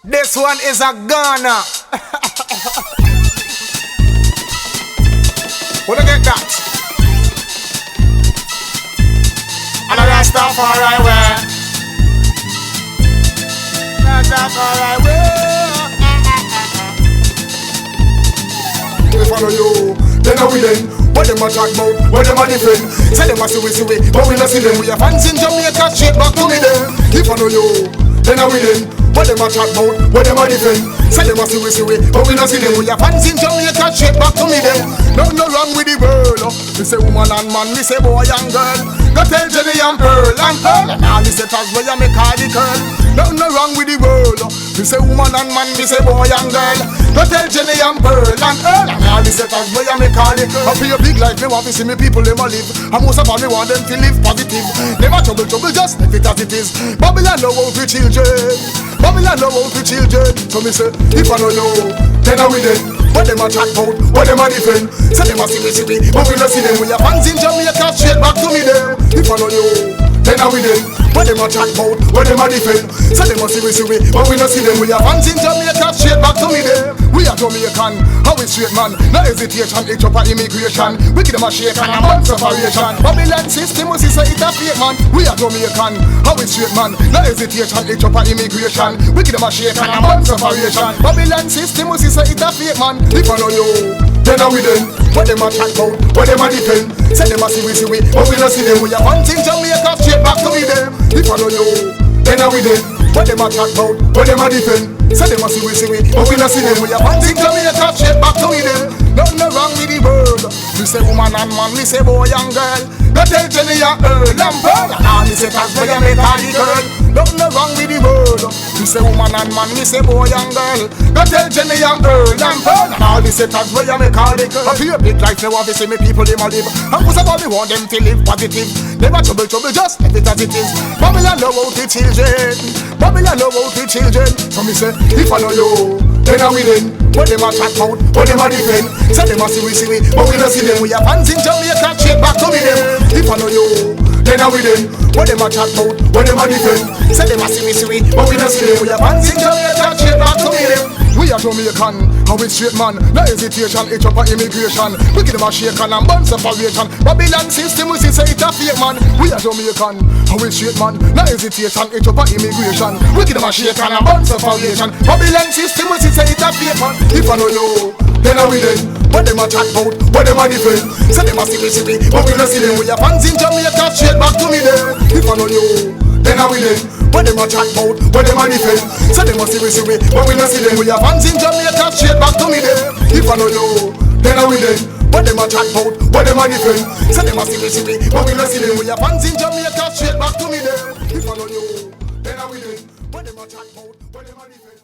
This one is a Ghana. Wanna get that? And a Rastafari way. Rastafari way. If I know you, then I will then. What them a talk about, what them a defend. Say them a see we, but we not see them. We have fans in Jamaica, straight back to me then. If I know you, then I will then. What them a talk about, what them a defend. Say them a see we, but we not see them. We have fans in Jamaica, straight back to me then. No wrong with the world. We say woman and man, we say boy and girl. Go tell Jenny and Pearl and Pearl. And all the setters where you make all the curl. No wrong with the world. We say woman and man, we say boy and girl. Go tell Jenny and Pearl and Pearl. And all the setters where you make all the curl. I feel big life, me want to see me people never live. And most of all me want them to live positive. Never trouble, just leave it as it is. Babylon know how to children. Babylon know how to children. So me say, if I don't know, then I will then. What them a chat about, what them a defend. Say them a see we, but we not see them. We have fans in Jamaica, straight back to me there. If I know you, then I will then. What them a chat about, what them a defend. Say them a see we, but we not see them. We have fans in Jamaica, straight back to me there. We are Jamaican, how we straight man. No hesitation, it's up a immigration. We give them a shake and a man separation. Babylon system, we say it's a fake man. We are Jamaican, how we straight man. No hesitation, it's up a immigration. We give them a shake and a man separation. Babylon system, we say it's a fake man. If I know you, then I will then. What them a chat about, what them a defend. Say them a see we, but we not see them. We are fans in Jamaica, straight back to me them. If I know you, then I will then. What them a chat about, what them a defend. Say them a see we, but we not see them. We are fans in Jamaica, straight back to me them. Nothing wrong with the world. We say woman and man, we say boy and girl. Go tell Jenny and Earl and Pearl. And all the setters where you make all the girl. Nothing wrong with the world. We say woman and man, we say boy and girl. Go tell Jenny and Earl and Pearl. And all the setters where you make all the girl. I feel a big life now, obviously me people them a live. And most of all we want them to live positive. Never trouble, just leave it as it is. Babylon know how to children. Babylon know how to children. So me say, if I know you, then I will then. What them a chat about, what them a defend. Say them a see we, but we not see them. We have fans in Jamaica, straight back to me them. If I know you, then I will then. What them a chat about, what them a defend. Say them a see we, but we not see them. We have fans in Jamaica, straight back to me them. We are Jamaican, how we straight man. No hesitation, it's up a immigration. We give them a shake and burn separation. Babylon system, we say it's a fake man. We are Jamaican, how we straight man. No hesitation, it's up a immigration. We give them a shake and burn separation. Babylon system, we say it's a fake man. If I know you, then I will then. What them a chat about, what them a defend. Say them a see we, but we not see them. We are fans in Jamaica, straight back to me there. If I know you, then I will then. What them a chat about, what them a defend. Say them a see we, but we not see them. We are fans in Jamaica, straight back to me there. If I know you, then I will then. What them a chat about, what them a defend. Say them a see we, but we not see them. We are fans in Jamaica, straight back to me there. If I know you, then I will then. What them a chat about, what them a defend.